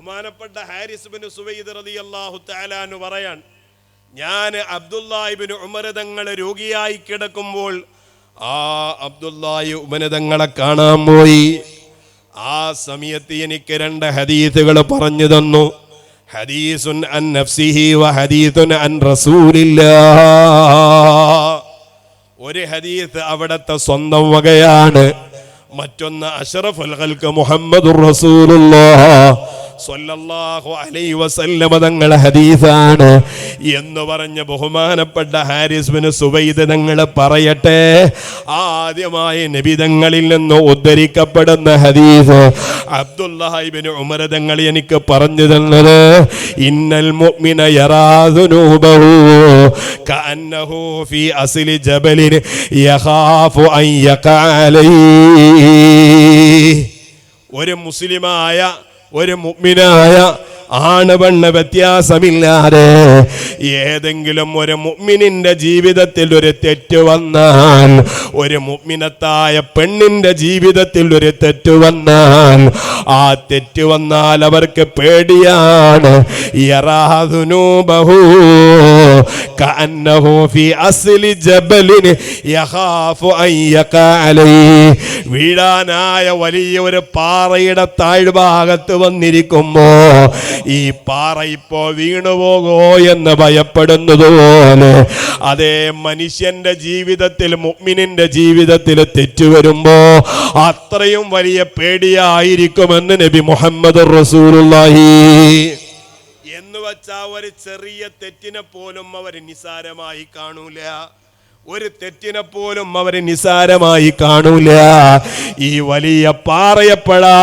ബഹുമാനപ്പെട്ട ഹാരിസ് ബിൻ സുവൈദ് റളിയല്ലാഹു തആല അൻഹു പറയാൻ, ഞാൻ അബ്ദുല്ലാഹി ഇബ്നു ഉമർ തങ്ങൾ രോഗിയായി കിടക്കുമ്പോൾ ആ അബ്ദുല്ലാഹി ഉമർ തങ്ങളെ കാണാൻ പോയി. ആ സമയത്ത് എനിക്ക് 2 ഹദീസുകൾ പറഞ്ഞു തന്നു. ഹദീസുൻ അൻ നഫ്സിഹി വ ഹദീസുൻ അൻ റസൂലില്ലാഹ്. ഒരു ഹദീസ് അവിടത്തെ സ്വന്തം വകയാണ്, മറ്റൊന്ന് അഷ്റഫുൽ ഖൽഖ് മുഹമ്മദുർ റസൂലുള്ളാഹ് സ്വല്ലല്ലാഹു അലൈഹി വസല്ലം തങ്ങളുടെ ഹദീസാണ് എന്ന് പറഞ്ഞ ബഹുമാനപ്പെട്ട ഹാരിസ് ബിൻ സുവൈദ് തങ്ങൾ പറയട്ടെ, ആദ്യമായി നബി തങ്ങളിൽ നിന്ന് ഉദ്ധരിക്കപ്പെടുന്ന ഹദീസ് അബ്ദുല്ലാഹി ഇബ്നു ഉമർ തങ്ങൾ എനിക്ക് പറഞ്ഞു തന്നത്, ഇന്നൽ മുഅ്മിന യറാ ദുനൂബഹു കഅന്നഹു ഫീ അസ്ലി ജബലിൻ യഖാഫു അൻ യഖഅ അലൈഹി. ഒരു മുസ്ലിമായ, ഒരു മുഅ്മിനായ ആണ് പെണ്ണ് വ്യത്യാസമില്ലാതെ ഏതെങ്കിലും ഒരു മുഅ്മിനിന്റെ ജീവിതത്തിൽ ഒരു തെറ്റ് വന്നാൽ, ഒരു മുഅ്മിനത്തായ പെണ്ണിന്റെ ജീവിതത്തിൽ ഒരു തെറ്റ് വന്നാൽ, ആ തെറ്റ് വന്നാൽ അവർക്ക് പേടിയാണ്. യറാദുനൂബഹു കഅന്നഹു ഫീ അസ്ലി ജബലിൻ യഖാഫു അൻ യഖഅ അലൈഹി. വീഴാനായ വലിയ ഒരു പാറയുടെ താഴ്ഭാഗത്ത് വന്നിരിക്കുമ്പോ ഈ പാറ ഇപ്പോ വീണുപോകോ എന്ന് ഭയപ്പെടുന്നതുപോലെ, അതേ മനുഷ്യന്റെ ജീവിതത്തിൽ, മുഅ്മിനിന്റെ ജീവിതത്തിൽ തെറ്റ് വരുമ്പോ അത്രയും വലിയ പേടിയായിരിക്കുമെന്ന് നബി മുഹമ്മദ് റസൂലുള്ളാഹി. എന്ന് വെച്ചാ ഒരു ചെറിയ തെറ്റിനെ പോലും അവർ നിസാരമായി കാണൂല, ഒരു തെറ്റിനെ പോലും അവർ നിസാരമായി കാണൂല. ഈ വലിയ പാറയപ്പെടാ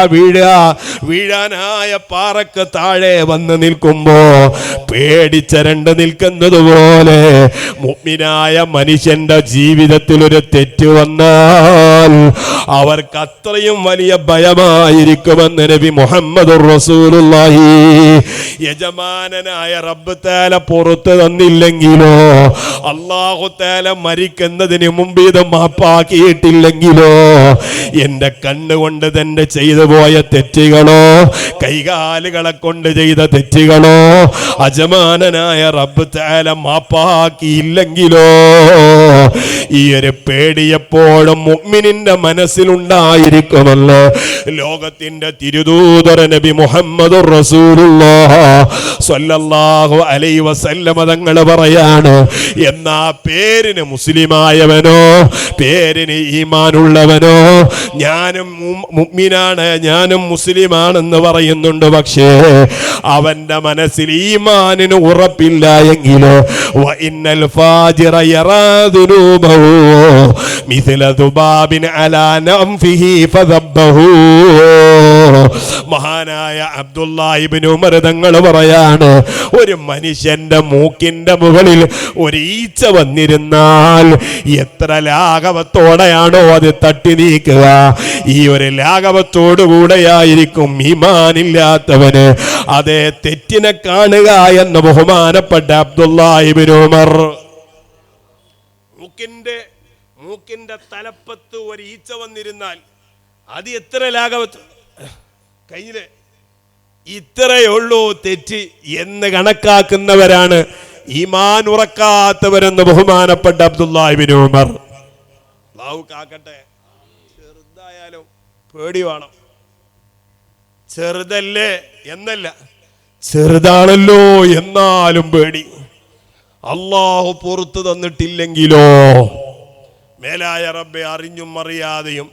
വീഴാനായ പാറക്ക് താഴെ വന്ന് നിൽക്കുമ്പോ പേടിച്ചരണ്ട് നിൽക്കുന്നത് പോലെ മുഅ്മിനായ മനുഷ്യന്റെ ജീവിതത്തിൽ ഒരു തെറ്റ് വന്നാൽ അവർക്ക് അത്രയും വലിയ ഭയമായിരിക്കുമെന്ന് നബി മുഹമ്മദുർ റസൂലുള്ളാഹി. യജമാനനായ റബ്ബ് തആല പുറത്തു തന്നില്ലെങ്കിലോ, അല്ലാഹു തആല മരിക്കുന്നതിന് മുമ്പ് ഇത് മാപ്പാക്കിയിട്ടില്ലെങ്കിലോ, എന്റെ കണ്ണുകൊണ്ട് തന്നെ ചെയ്തു പോയ തെറ്റുകളോ, കൈകാലുകളെ കൊണ്ട് ചെയ്ത തെറ്റുകളോ യജമാനനായ റബ്ബ് തആല മാപ്പാക്കിയില്ലെങ്കിലോ, ഈ ഒരു പേടി എപ്പോഴും മുഅ്മിനിന്റെ മനസ്സിലുണ്ടായിരിക്കുമല്ലോ. ലോകത്തിന്റെ തിരുദൂതർ നബി മുഹമ്മദുർ റസൂലുള്ളാഹ് സ്വല്ലല്ലാഹു അലൈഹി വസല്ലം തങ്ങൾ പറയാണ്, എന്നാ പേരിന് മുസ്ലിമായവനോ, പേരിന് ഈമാനുള്ളവനോ, ഞാനും മുഅ്മിനാണ്, ഞാനും മുസ്ലിമാണെന്ന് പറയുന്നുണ്ട്, പക്ഷേ അവന്റെ മനസ്സിൽ ഈമാനിന് ഉറപ്പില്ല എങ്കിലോ, വ ഇന്നൽ ഫാജിറ യറാ ദുനൂബഹു മിസ്ല ദുബാബിൻ അലാ നംഫിഹി ഫദബ്ബഹു. മഹാനായ അബ്ദുല്ലാഹി ഇബ്നു ഉമർ തങ്ങൾ പറയാണ്, ഒരു മനുഷ്യന്റെ മൂക്കിന്റെ മുകളിൽ ഒരു ഈച്ച വന്നിരുന്നാൽ എത്ര ലാഘവത്തോടെയാണോ അത് തട്ടി നീക്കുക, ഈ ഒരു ലാഘവത്തോടുകൂടെയായിരിക്കും ഈമാനില്ലാത്തവന് അതേ തെറ്റിനെ കാണുക എന്ന് ബഹുമാനപ്പെട്ട അബ്ദുല്ലാഹി ഇബ്നു ഉമർ. മൂക്കിന്റെ തലപ്പത്ത് ഒരു ഈച്ച വന്നിരുന്നാൽ അത് എത്ര ലാഘവത്ത് കഴിഞ്ഞില്ലേ, ഇത്രയുള്ളൂ തെറ്റ് എന്ന് കണക്കാക്കുന്നവരാണ് ഈമാൻ ഉറക്കാത്തവരെന്ന് ബഹുമാനപ്പെട്ട അബ്ദുല്ലാഹി ഇബ്നു ഉമർ. അല്ലാഹു കാക്കട്ടെ. ചെറുതായാലും പേടി വേണം. ചെറുതല്ലേ എന്നല്ല, ചെറുതാണല്ലോ എന്നാലും പേടി. അല്ലാഹു പുറത്തു തന്നിട്ടില്ലെങ്കിലോ, മേലായ റബ്ബെ അറിഞ്ഞും അറിയാതെയും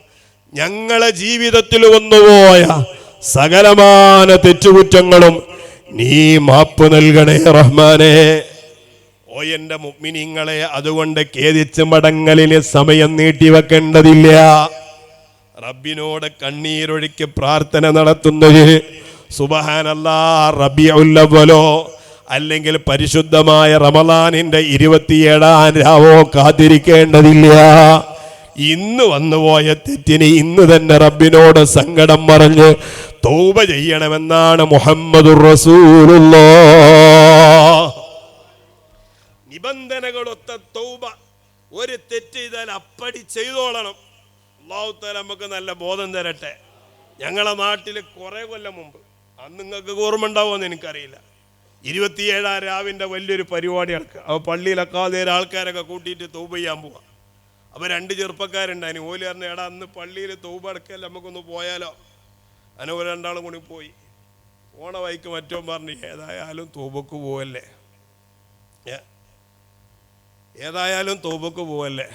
ഞങ്ങളെ ജീവിതത്തിൽ വന്നുപോയ സകലമാന തെറ്റുകുറ്റങ്ങളും നീ മാപ്പ് നൽകണേ റഹ്മാനേ. ഓ എന്റെ മുഅ്മിനീങ്ങളെ, അതുകൊണ്ട് ഖേദിച്ച് മടങ്ങലിന് സമയം നീട്ടിവെക്കേണ്ടതില്ല. റബ്ബിനോട് കണ്ണീരൊഴുക്കി പ്രാർത്ഥന നടത്തുന്നത് സുബ്ഹാനല്ലാഹ് റബീഉൽ അവ്വലോ അല്ലെങ്കിൽ പരിശുദ്ധമായ റമളാനിന്റെ 27-ാം രാവോ കാത്തിരിക്കേണ്ടതില്ല. ഇന്ന് വന്നുപോയ തെറ്റിന് ഇന്ന് തന്നെ റബ്ബിനോട് സങ്കടം പറഞ്ഞ് തൗബ ചെയ്യണമെന്നാണ് മുഹമ്മദുർ റസൂലുള്ളാഹ്. നിബന്ധനകളൊത്ത തൗബ. ഒരു തെറ്റ് ചെയ്താൽ അപ്പടി ചെയ്തോളണം. അല്ലാഹു തആല നമുക്ക് നല്ല ബോധം തരട്ടെ. ഞങ്ങളെ നാട്ടിൽ കുറെ കൊല്ലം മുമ്പ്, അന്ന് നിങ്ങൾക്ക് ഓർമ്മ ഉണ്ടാവുമെന്ന് എനിക്കറിയില്ല. 27 രാവിൻ്റെ വലിയൊരു പരിപാടി നടക്കുക. അപ്പോൾ പള്ളിയിലൊക്കെ നേരെ ആൾക്കാരൊക്കെ കൂട്ടിയിട്ട് തൗബ ചെയ്യാൻ പോവാം. അപ്പോൾ 2 ചെറുപ്പക്കാരുണ്ടായിരുന്നു. ഓല് പറഞ്ഞ എടാ അന്ന് പള്ളിയിൽ തൗബ അടക്കല്ല, നമുക്കൊന്ന് പോയാലോ. അങ്ങനെ ഓല് 2 കൂടി പോയി. പോണ വഴിക്ക് മറ്റോ പറഞ്ഞു ഏതായാലും തൗബക്ക് പോവല്ലേ, ഏതായാലും തൗബക്ക് പോവല്ലേ,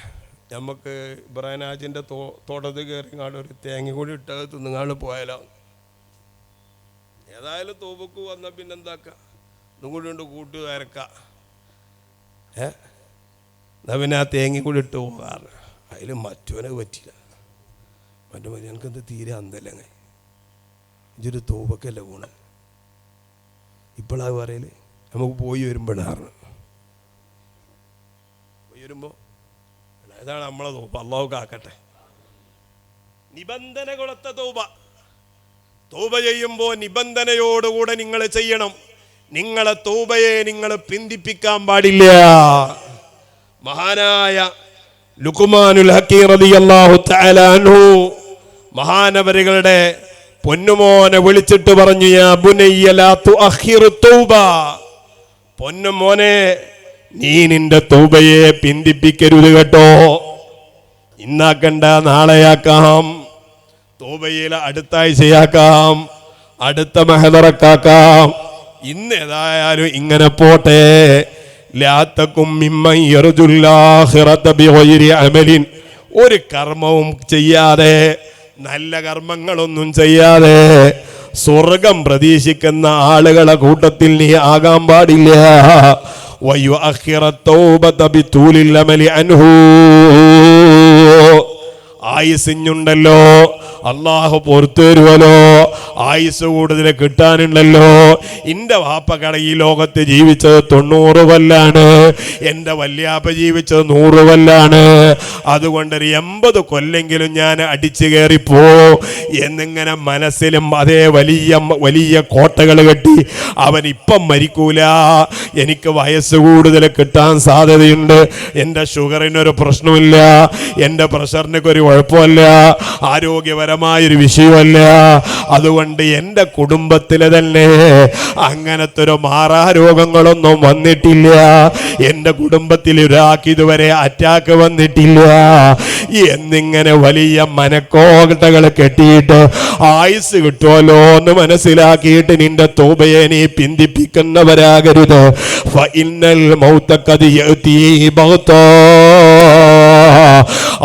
നമുക്ക് ഇബ്രാഹിം ഹാജിൻ്റെ തോട്ടത്തിൽ കയറിങ്ങാണ്ട് ഒരു തേങ്ങ കൂടി ഇട്ടത് തിന്നുങ്ങാണ്ട് പോയാലോ. ഏതായാലും തൗബക്ക് വന്നാൽ പിന്നെ എന്താക്കുക, ഇതും കൂടി കൊണ്ട് കൂട്ടുകാരക്കാം, എന്നാൽ പിന്നെ ആ തേങ്ങ കൂടി ഇട്ട് പോകാറ്. അതിൽ മറ്റവനെ പറ്റില്ല. മറ്റു മതി എനിക്കെന്ത് തീരെ അന്തല്ലേ, ഇതൊരു തൗബക്കല്ലേ പോണേ. ഇപ്പോഴാ പറയല് നമുക്ക് പോയി വരുമ്പോഴാണ്, പോയി വരുമ്പോൾ ഇതാണ് നമ്മളെ തൗബ. അല്ലാഹു കാക്കട്ടെ. നിബന്ധനകളൊത്ത തൗബ. തൗബ ചെയ്യുമ്പോൾ നിബന്ധനയോടുകൂടെ നിങ്ങൾ ചെയ്യണം. നിങ്ങളെ തൗബയെ നിങ്ങൾ പിന്തിപ്പിക്കാൻ പാടില്ല. മഹാനായ ലുഖ്മാനുൽ ഹക്കീം റളിയല്ലാഹു തആല അൻഹു മഹാനവരുകളുടെ പൊന്നുമോനെ വിളിച്ചിട്ട് പറഞ്ഞു, യാ ബുനയ്യ ലാ തുഅഖിറു തൗബ, പൊന്നുമോനെ നീ നിന്റെ തൗബയെ പിന്തിപ്പിക്കരുത് കേട്ടോ. ഇന്നാക്കണ്ട, നാളെയാക്കാം, തൗബയിൽ അടുത്ത ആഴ്ചയാക്കാം, അടുത്ത മഹദറക്കാക്കാം. ഇന്ന് ഏതായാലും ഇങ്ങനെ പോട്ടെ. ലാതകും മിമ്മൻ യർജുൽ ആഖിറത ബിഗൈരി അമലിൻ, ഒരു കർമ്മവും ചെയ്യാതെ, നല്ല കർമ്മങ്ങളൊന്നും ചെയ്യാതെ സ്വർഗം പ്രതീക്ഷിക്കുന്ന ആളുകളെ കൂട്ടത്തിൽ നീ ആകാൻ പാടില്ല. വയുഅഖിറ തൗബത ബിതൂലിൽ അമലി അൻഹു, ആയുസിഞ്ഞുണ്ടല്ലോ, അള്ളാഹു പുറത്തു തരുമല്ലോ, ആയുസ് കൂടുതൽ കിട്ടാനുണ്ടല്ലോ. എൻ്റെ വാപ്പക്കട ഈ ലോകത്ത് ജീവിച്ചത് 90 കൊല്ലാണ്, എൻ്റെ വല്യാപ്പ ജീവിച്ചത് 100 കൊല്ലാണ്. അതുകൊണ്ടൊരു 80 കൊല്ലെങ്കിലും ഞാൻ അടിച്ചു കയറിപ്പോ എന്നിങ്ങനെ മനസ്സിലും അതേ വലിയ വലിയ കോട്ടകൾ കെട്ടി അവൻ ഇപ്പം മരിക്കൂല, എനിക്ക് വയസ്സ് കൂടുതൽ കിട്ടാൻ സാധ്യതയുണ്ട്, എൻ്റെ ഷുഗറിനൊരു പ്രശ്നമില്ല, എൻ്റെ പ്രഷറിനൊക്കെ ഒരു കുഴപ്പമില്ല, ആരോഗ്യപരമായൊരു വിഷയമല്ല. അതുകൊണ്ട് എൻ്റെ കുടുംബത്തിലെ തന്നെ അങ്ങനത്തെ ഒരു മാറാരോഗങ്ങളൊന്നും വന്നിട്ടില്ല, എൻ്റെ കുടുംബത്തിൽ ഒരാൾക്ക് ഇതുവരെ അറ്റാക്ക് വന്നിട്ടില്ല എന്നിങ്ങനെ വലിയ മനക്കോട്ടകൾ കെട്ടിയിട്ട് ആയുസ് കിട്ടുമല്ലോ എന്ന് മനസ്സിലാക്കിയിട്ട് നിന്റെ തൗബയെ നീ പിന്തിപ്പിക്കുന്നവരാകരുത്. ഫഇന്നൽ മൗത ഖദ് യഅതി ബഗ്താ.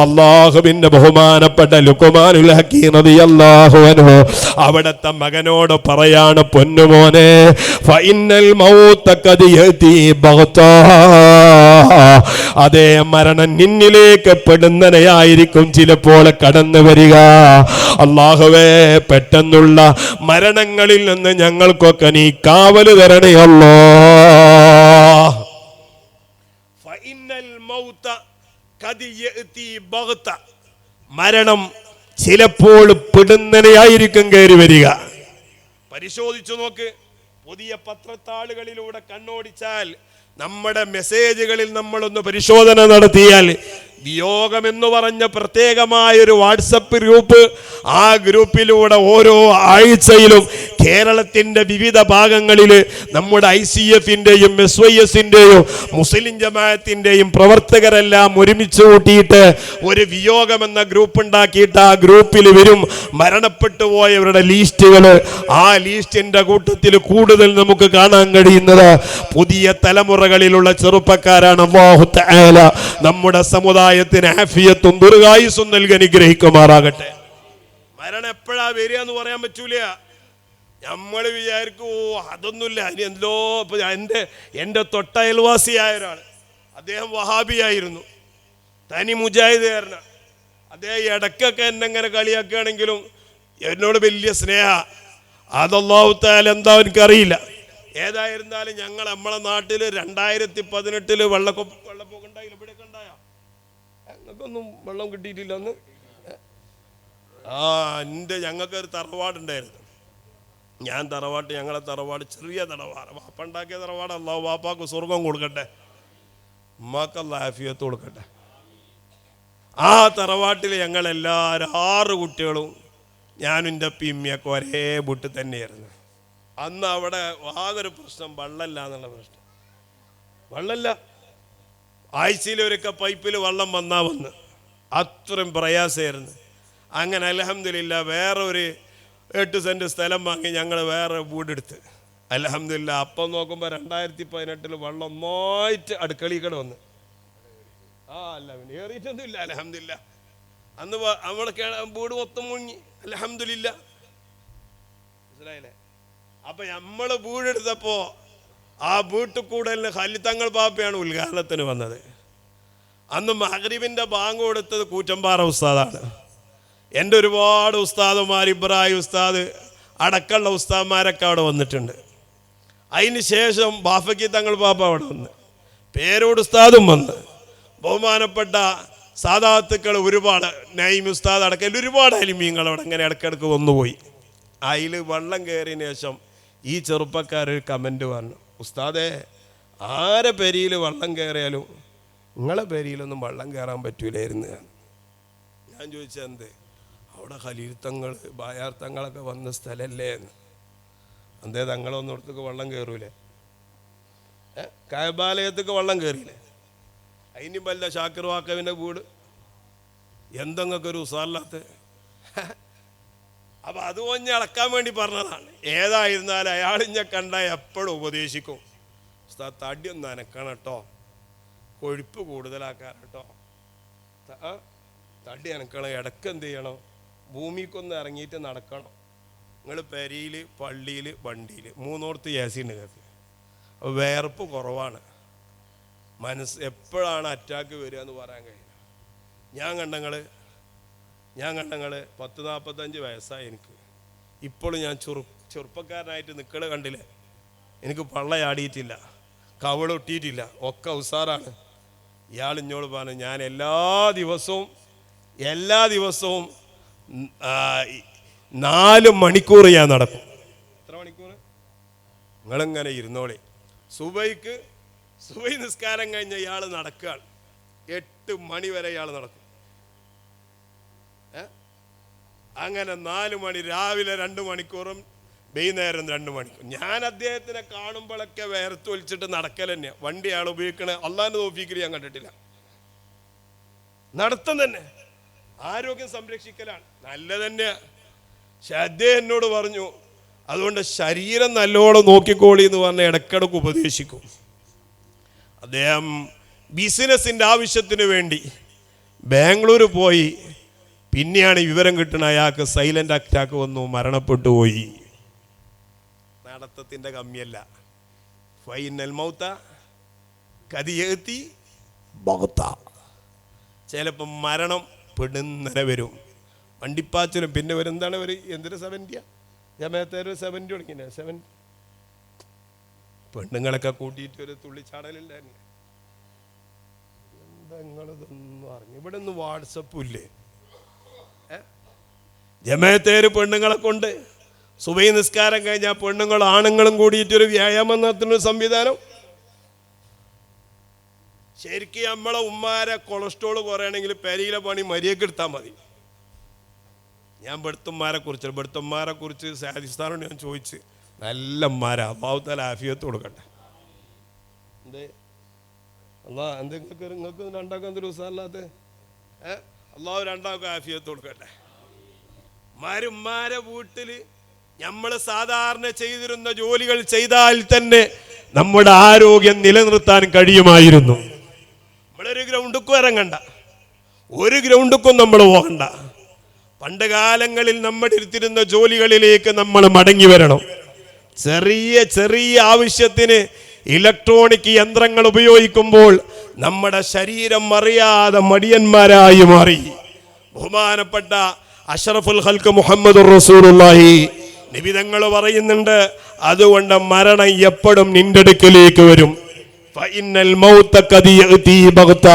അല്ലാഹുവിന്റെ ബഹുമാനപ്പെട്ട ലുഖ്മാനുൽ ഹക്കീം റളിയല്ലാഹു അൻഹു അവിടുത്തെ മകനോട് പറയാണ്, പൊന്നുമോനെ, ഫഇന്നൽ മൗത ഖദ് യഅതി ബഗ്താ, അതേ മരണം നിന്നിലേക്ക് പെടുന്നനെയായിരിക്കും ചിലപ്പോൾ കടന്നു വരിക. അല്ലാഹുവേ, പെട്ടെന്നുള്ള മരണങ്ങളിൽ നിന്ന് ഞങ്ങൾക്കൊക്കെ നീ കാവല് തരണേ അല്ലാഹ്. ഫഇന്നൽ മൗത ഖദ് യഅതി ബഗ്ത, മരണം ചിലപ്പോൾ പെടുന്നനെയായിരിക്കും കയറി വരിക. പരിശോധിച്ചു നോക്ക്, പുതിയ പത്രത്താളുകളിലൂടെ കണ്ണോടിച്ചാൽ, നമ്മുടെ മെസ്സേജുകളിൽ നമ്മളൊന്ന് പരിശോധന നടത്തിയാൽ, വിയോഗം എന്ന് പറഞ്ഞ പ്രത്യേകമായൊരു വാട്സപ്പ് ഗ്രൂപ്പ്, ആ ഗ്രൂപ്പിലൂടെ ഓരോ ആഴ്ചയിലും കേരളത്തിൻ്റെ വിവിധ ഭാഗങ്ങളിൽ നമ്മുടെ ICFിൻ്റെയും SYSൻ്റെയും മുസ്ലിം ജമാഅത്തിൻ്റെയും പ്രവർത്തകരെല്ലാം ഒരുമിച്ച് കൂട്ടിയിട്ട് ഒരു വിയോഗമെന്ന ഗ്രൂപ്പ് ഉണ്ടാക്കിയിട്ട് ആ ഗ്രൂപ്പിൽ വരും മരണപ്പെട്ടു പോയവരുടെ ലിസ്റ്റുകൾ. ആ ലിസ്റ്റിൻ്റെ കൂട്ടത്തിൽ കൂടുതൽ നമുക്ക് കാണാൻ കഴിയുന്നത് പുതിയ തലമുറകളിലുള്ള ചെറുപ്പക്കാരാണ്. അല്ലാഹു തആല നമ്മുടെ സമുദായത്തിന് ആഫിയത്തും ദീർഘായുസ്സും നൽകി അനുഗ്രഹിക്കുമാറാകട്ടെ. മരണം എപ്പോഴാ വരിക എന്ന് പറയാൻ പറ്റൂല. നമ്മൾ വിചാരിക്കും അതൊന്നുമില്ല, ഇനി എന്തോ. ഇപ്പൊ എൻ്റെ തൊട്ടയൽവാസിയായ ഒരാൾ, അദ്ദേഹം വഹാബിയായിരുന്നു, തനി മുജാഹിദുകാരനാണ്. അദ്ദേഹം ഇടയ്ക്കൊക്കെ എന്നെങ്ങനെ കളിയാക്കുകയാണെങ്കിലും എന്നോട് വലിയ സ്നേഹ. അത് അല്ലാഹു തആല എന്താ എനിക്കറിയില്ല. ഏതായിരുന്നാലും നമ്മളെ നാട്ടിൽ 2018 വെള്ളപ്പൊക്കം ഉണ്ടായില്ല. ഇവിടെയൊക്കെ ഉണ്ടായോ? ഞങ്ങൾക്കൊന്നും വെള്ളം കിട്ടിയിട്ടില്ല അന്ന്. ഞങ്ങൾക്കൊരു തറവാടുണ്ടായിരുന്നു. ഞങ്ങളെ തറവാട് ചെറിയ തറവാട്, വാപ്പ ഉണ്ടാക്കിയ തറവാട്. അല്ലാഹു വാപ്പാക്ക് സ്വർഗം കൊടുക്കട്ടെ, ഉമ്മാക്ക് അല്ലാഹു ആഫിയത്ത് കൊടുക്കട്ടെ. ആ തറവാട്ടിൽ ഞങ്ങളെല്ലാവരും 6 കുട്ടികളും ഞാനും എൻ്റെ ഉമ്മയൊക്കെ ഒരേ വീട്ടിൽ തന്നെയായിരുന്നു. അന്ന് അവിടെ ആകൊരു പ്രശ്നം, വെള്ളമില്ല എന്നുള്ള പ്രശ്നം. വെള്ളമില്ല, ആഴ്ചയിലൊരുക്ക പൈപ്പിൽ വെള്ളം വന്ന് അത്രയും പ്രയാസമായിരുന്നു. അങ്ങനെ അൽഹംദുലില്ലാ വേറെ ഒരു 8 സെൻറ്റ് സ്ഥലം വാങ്ങി ഞങ്ങൾ വേറെ വീടെടുത്ത്. അൽഹംദുലില്ലാ അപ്പം നോക്കുമ്പോൾ 2018 വെള്ളം ഒന്നായിട്ട് അടുക്കളയിൽ വന്ന്. അല്ല പിന്നെ ഏറിയിട്ടൊന്നും ഇല്ല. അൽഹംദുലില്ലാ അന്ന് നമ്മളെ വീട് മൊത്തം മുങ്ങി. അൽഹംദുലില്ലാ, മനസ്സിലായില്ലേ? അപ്പം നമ്മൾ വീടെടുത്തപ്പോൾ ആ വീട്ടിൽ കൂടലിന് ഖലിത്തങ്ങൾ പാപ്പയാണ് ഉദ്ഘാടനത്തിന് വന്നത്. അന്ന് മഗ്രിബിൻ്റെ ബാങ്ക് കൊടുത്തത് കൂറ്റമ്പാറ ഉസ്താദാണ്. എൻ്റെ ഒരുപാട് ഉസ്താദുമാർ, ഇബ്രാഹിം ഉസ്താദ് അടക്കമുള്ള ഉസ്താദന്മാരൊക്കെ അവിടെ വന്നിട്ടുണ്ട്. അതിന് ശേഷം ബാഫക്കി തങ്ങൾ പാപ്പ അവിടെ വന്ന്, പേരോട് ഉസ്താദും വന്ന്, ബഹുമാനപ്പെട്ട സാദാത്തുക്കൾ ഒരുപാട്, നൈം ഉസ്താദ് അടക്കം ഒരുപാട് അലിമീങ്ങൾ അവിടെ അങ്ങനെ ഇടയ്ക്കിടയ്ക്ക് വന്നുപോയി. അതിൽ വെള്ളം കയറിയതിന് ശേഷം ഈ ചെറുപ്പക്കാരൊരു കമൻറ്റ് പറഞ്ഞു, ഉസ്താദേ ആരെ പെരിയിൽ വെള്ളം കയറിയാലും നിങ്ങളെ പെരിയിലൊന്നും വെള്ളം കയറാൻ പറ്റൂലായിരുന്നു. ഞാൻ ചോദിച്ചത് എന്ത്, അവിടെ ഖലീൽ തങ്ങൾ ബായാർ തങ്ങളൊക്കെ വന്ന സ്ഥലമല്ലേ എന്ന്. എന്തേ തങ്ങളൊന്നും ഇടത്തേക്ക് വെള്ളം കയറൂലേ? കഅബാലയത്തേക്ക് വെള്ളം കയറിയില്ലേ? അതിന് വല്ല ഷാക്കിർ വാക്കവിൻ്റെ വീട് എന്തെങ്കിലും ഒരു ഉസാറില്ലാത്ത. അപ്പം അത് കൊഞ്ഞ് അളക്കാൻ വേണ്ടി പറഞ്ഞതാണ്. ഏതായിരുന്നാലും അയാളിഞ്ഞെ കണ്ടാൽ എപ്പോഴും ഉപദേശിക്കും, ഉസ്താദ് തടിയൊന്നും അനക്കണം കേട്ടോ, കൊഴുപ്പ് കൂടുതലാക്കാൻ കേട്ടോ, തടി അനക്കണം, ഇടയ്ക്ക് എന്ത് ചെയ്യണം, ഭൂമിക്കൊന്ന് ഇറങ്ങിയിട്ട് നടക്കണം. നിങ്ങൾ പെരിയിൽ, പള്ളിയിൽ, വണ്ടിയിൽ മൂന്നോടത്ത് ഏസിയുണ്ട് നിങ്ങൾക്ക്. അപ്പോൾ വേർപ്പ് കുറവാണ്, മനസ്സ് എപ്പോഴാണ് അറ്റാക്ക് വരിക എന്ന് പറയാൻ കഴിയും. ഞാൻ കണ്ടങ്ങൾ 40-45 വയസ്സായി എനിക്ക്. ഇപ്പോഴും ഞാൻ ചെറുപ്പക്കാരനായിട്ട് നിൽക്കണ കണ്ടില്ലേ, എനിക്ക് പള്ളയാടിയിട്ടില്ല, കവളൊട്ടിയിട്ടില്ല, ഒക്കെ ഉസാറാണ്. ഇയാൾ ഇഞ്ഞോട് പറഞ്ഞു, ഞാൻ എല്ലാ ദിവസവും 4 മണിക്കൂർ ഞാൻ നടക്കും. എത്ര മണിക്കൂർ? നിങ്ങളിങ്ങനെ ഇരുന്നോളി. സുബൈ നിസ്കാരം കഴിഞ്ഞ ഇയാൾ നടക്കുകയാണ്, 8 മണി വരെ ഇയാൾ നടക്കും. അങ്ങനെ 4 മണി, രാവിലെ 2 മണിക്കൂറും വൈകുന്നേരം 2 മണിക്കൂർ. ഞാൻ അദ്ദേഹത്തിനെ കാണുമ്പോഴൊക്കെ വേർത്തൊലിച്ചിട്ട് നടക്കൽ തന്നെയാണ്. വണ്ടി അയാൾ ഉപയോഗിക്കണേ അള്ളാൻ്റെ തോഫീക്കിൽ ഞാൻ കണ്ടിട്ടില്ല. നടത്തം തന്നെ, ആരോഗ്യം സംരക്ഷിക്കലാണ്, നല്ലത് തന്നെയാണ്. പക്ഷെ അദ്ദേഹം എന്നോട് പറഞ്ഞു, അതുകൊണ്ട് ശരീരം നല്ലോണം നോക്കിക്കോളി എന്ന് പറഞ്ഞ് ഇടയ്ക്കിടയ്ക്ക് ഉപദേശിക്കും. അദ്ദേഹം ബിസിനസ്സിൻ്റെ ആവശ്യത്തിന് വേണ്ടി ബാംഗ്ലൂർ പോയി. പിന്നെയാണ് വിവരം കിട്ടുന്നത് അയാൾക്ക് സൈലന്റ് അറ്റാക്ക് വന്നു, മരണപ്പെട്ടു പോയി. നടത്തത്തിൻ്റെ കമ്മിയല്ല. ഫൈനൽ മൗത്ത കദിയത്തി ബൗത്ത. ചിലപ്പം മരണം പെടുന്നര വരും, വണ്ടിപ്പാച്ചിലും. പിന്നെ എന്താണ് ഒരു എന്തൊരു 70 ജമാഅത്തേര് 70 തുടങ്ങിയ 70 പെണ്ണുങ്ങളൊക്കെ കൂട്ടിയിട്ട് ഒരു തുള്ളിച്ചാടലുണ്ടായിരുന്നു. എന്താ നിങ്ങളിതൊന്നും അറിഞ്ഞു? ഇവിടെ ഒന്നും വാട്സപ്പും ഇല്ലേ? ജമാഅത്തേര് പെണ്ണുങ്ങളെ കൊണ്ട് സുബഹി നിസ്കാരം കഴിഞ്ഞാൽ പെണ്ണുങ്ങളും ആണുങ്ങളും കൂടിയിട്ടൊരു വ്യായാമം നടത്തുന്ന സംവിധാനം. ശരിക്കും നമ്മളെ ഉമ്മാരെ കൊളസ്ട്രോൾ കുറയണമെങ്കിൽ പെരിയിലെ പണി മര്യാദക്ക് എടുത്താൽ മതി. ഞാൻ ബെടുത്തന്മാരെ കുറിച്ച് സാദിസ്ഥാനോട് ഞാൻ ചോദിച്ച്, നല്ല ഉമ്മാരാ, അല്ലാഹു ആഫിയത്ത് കൊടുക്കട്ടെ. എന്തേ നിങ്ങൾക്ക് രണ്ടാക്കും എന്തൊരു ഉസാറില്ലാത്ത? അള്ളാഹു രണ്ടാക്കും ആഫിയത്ത് കൊടുക്കട്ടെ. ഉമ്മാരെ വീട്ടിൽ നമ്മൾ സാധാരണ ചെയ്തിരുന്ന ജോലികൾ ചെയ്താൽ തന്നെ നമ്മുടെ ആരോഗ്യം നിലനിർത്താൻ കഴിയുമായിരുന്നു. നമ്മളൊരു ഗ്രൗണ്ടിക്കും ഇറങ്ങണ്ട, ഒരു ഗ്രൗണ്ടിക്കും നമ്മൾ പോകണ്ട. പണ്ട് കാലങ്ങളിൽ നമ്മൾ ഇരുത്തിരുന്ന ജോലികളിലേക്ക് നമ്മൾ മടങ്ങി വരണം. ചെറിയ ചെറിയ ആവശ്യത്തിന് ഇലക്ട്രോണിക് യന്ത്രങ്ങൾ ഉപയോഗിക്കുമ്പോൾ നമ്മുടെ ശരീരം അറിയാതെ മടിയന്മാരായി മാറി. ബഹുമാനപ്പെട്ട അഷ്റഫുൽ ഖൽഖ് മുഹമ്മദുർ റസൂലുള്ളാഹി നബി തങ്ങൾ പറയുന്നുണ്ട്, അതുകൊണ്ട് മരണം എപ്പോഴും നിന്റെ അടുക്കലേക്ക് വരും. ഫഇന്നൽ മൗത ഖദ് യഅതി ബഗ്ത.